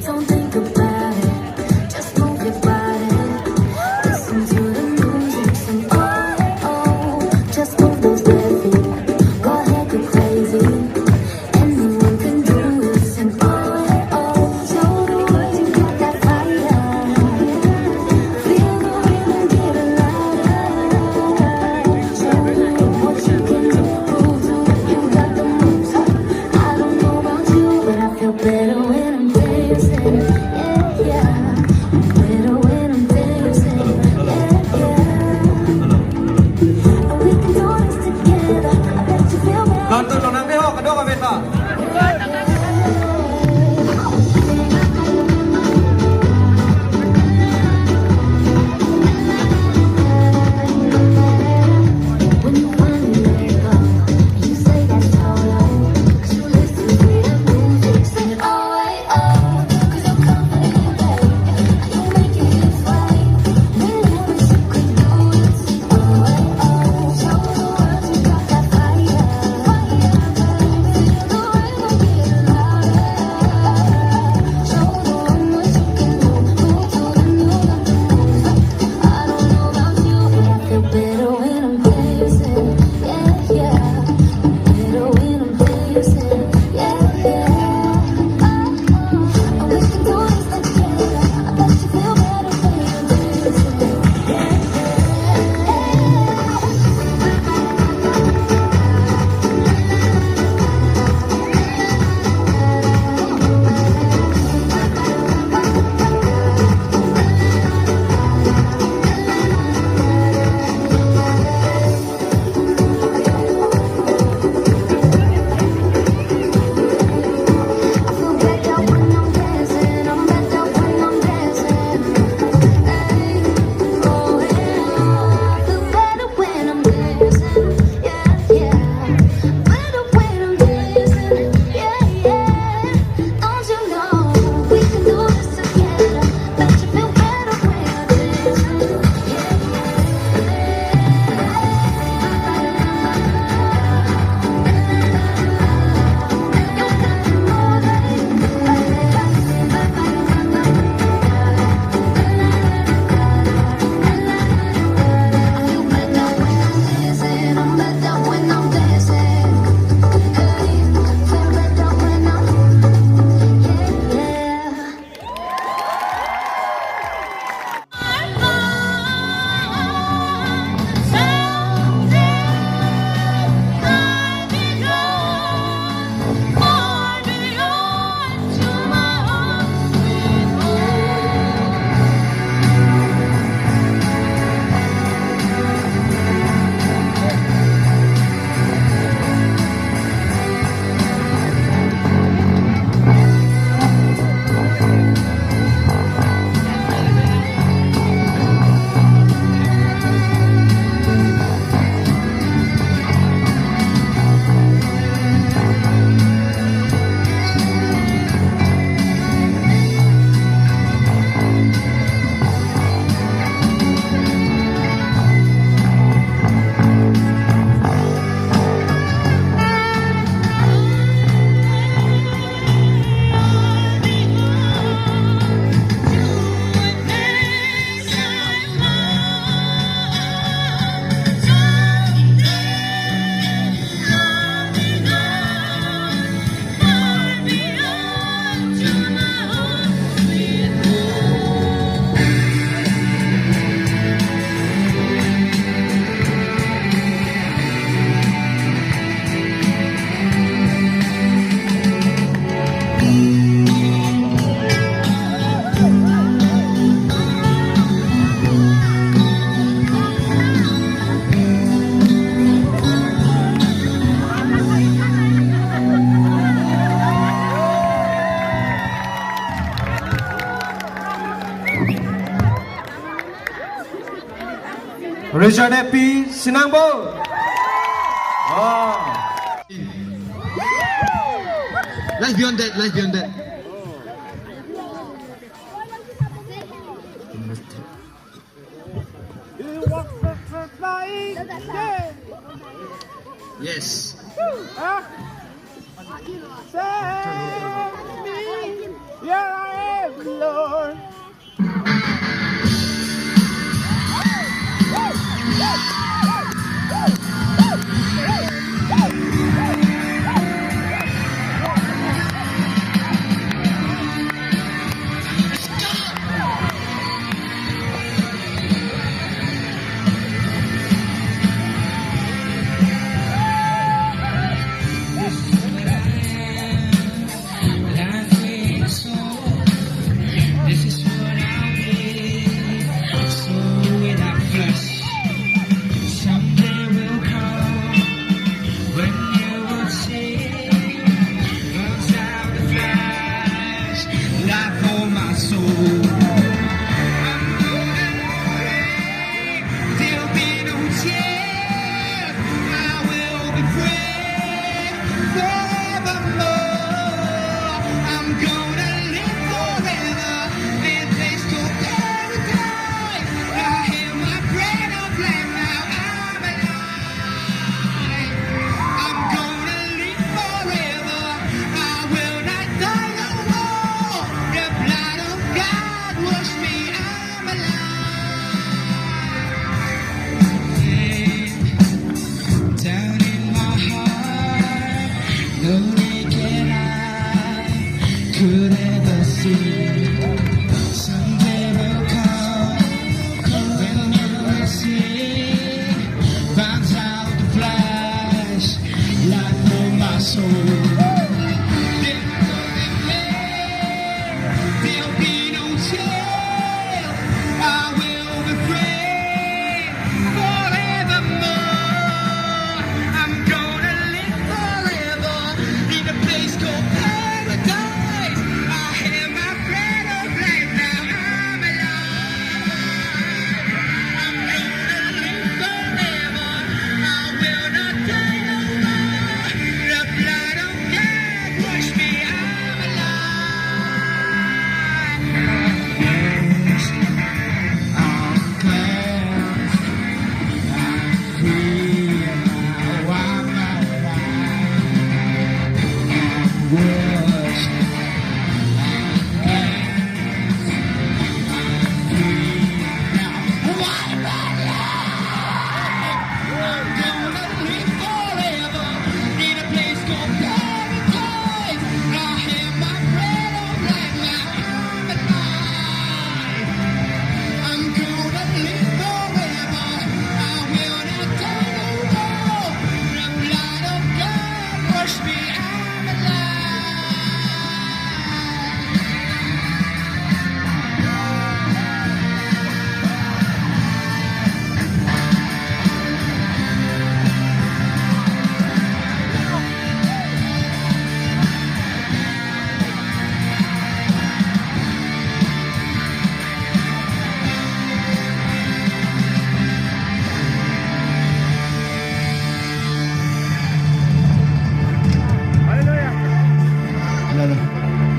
Don't think about it, just move your body. Listen to the music, sing oh, just move those bare feet. Go ahead, go crazy. Anyone can do it, sing oh, show the world you got that fire. Feel the rhythm, get it louder. Show the world what you can do, prove to it you got the moves. I don't know about you, but I feel better when I'm dancing. Yeah, yeah. Better when I'm dancing. Yeah, yeah. And we can do this together. I bet you feel better. นอนตื่นนอนนั่งไม่ออกกระโดดกันเป็นป่ะ When you finally let it go, and you say that's solo. 'Cause you listen to the music, sing it oh, 'cause I'm confident, babe. You make it feel right. Really wish you could do this. Oh, show the world you got that fire. Feel the rhythm, get it louder. Show the world what you can do. Move to the music. I don't know about you, but I feel better when I'm dancing. Yeah, yeah. Better when I'm dancing. Yeah, yeah. And we can do this together. I bet you feel better when you're dancing. Yeah, I feel better when I'm dancing. I'm better when I'm dancing. Hey, oh yeah. I feel better when I'm dancing. Yeah, yeah. Better when I'm dancing. Yeah, yeah. Don't you know we can do this together? Bet you feel better when you're dancing. Yeah, I feel better when I'm dancing. I'm better when I'm dancing. Hey, feel better when I'm yeah. Richard Happy Sinangbo. Life beyond that, life beyond that. You walk the flying, yeah. Yes. Send me, here I am, Lord. This is what I need. So without flesh, someday will come when you will see. Burns out the flash, life for my soul. I'm gonna pray, there'll be no tears. I will be free forevermore. I'm gonna live forever in a place called paradise. I hear my breath of life now. I'm alive. I'm gonna live forever. I will not die no more. The blood of God wash me. I'm alive. Down in my heart, no naked eye could ever see. Someday will come when you will see. Bounce out the flash, light for my soul. There'll be no tears. I will be free forevermore. I'm gonna live forever in a place called paradise. I hear my breath of life now. I'm alive. I'm gonna live forever. I will not die no more. The blood of God wash me. I'm alive. I'm cleansed. I'm free. Now I'm alive. I'm washed.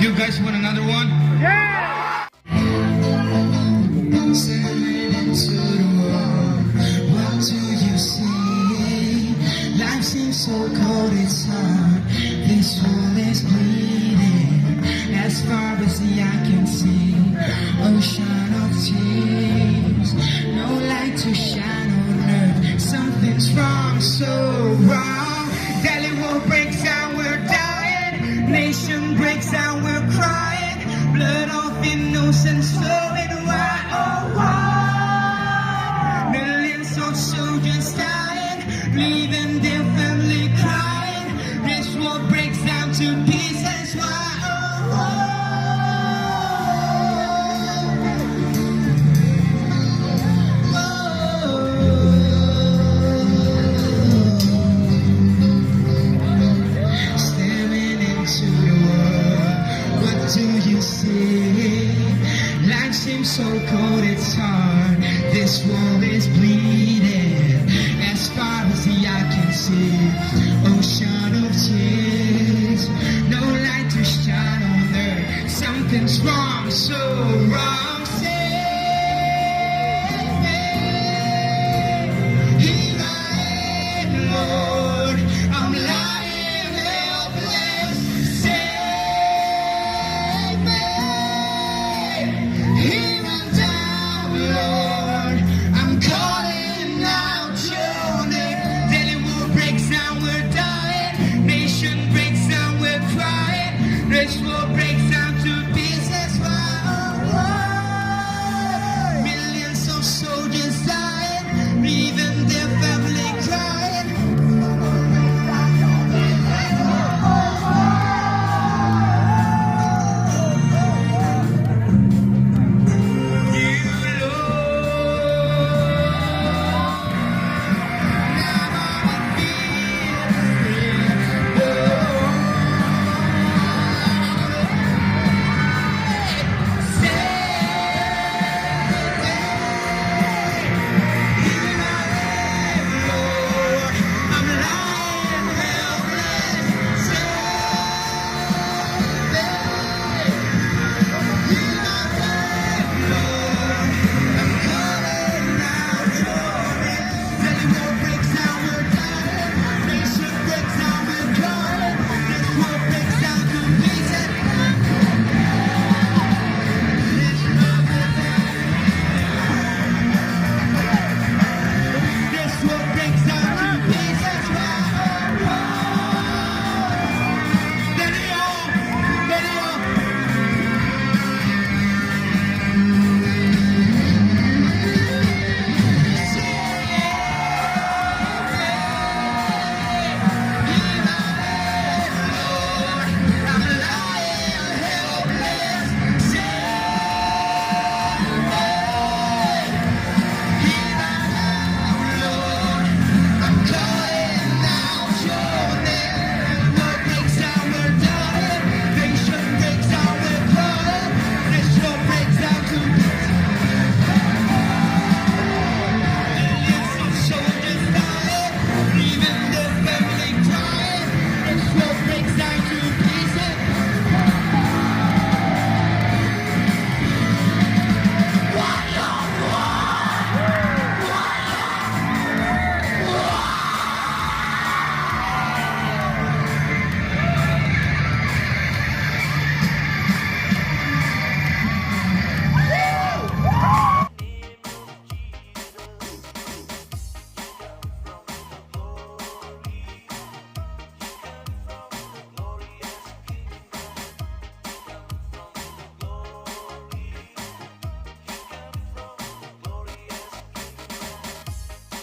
You guys want another one? Yeah! Staring into the world, what do you see? Life seems so cold, it's hard. This world is bleeding. As far as the eye can see, ocean of tears. No light to shine on earth. Something's wrong, so wrong. Daily world breaks down, we're dying. Nation breaks down, we're crying. Blood of innocence flowing wild. Oh, why? Millions of soldiers dying, bleeding, their family crying. This war breaks down to pieces. Why? Oh, why? Staring into the world, what do you see? Life seems so cold, it's hard.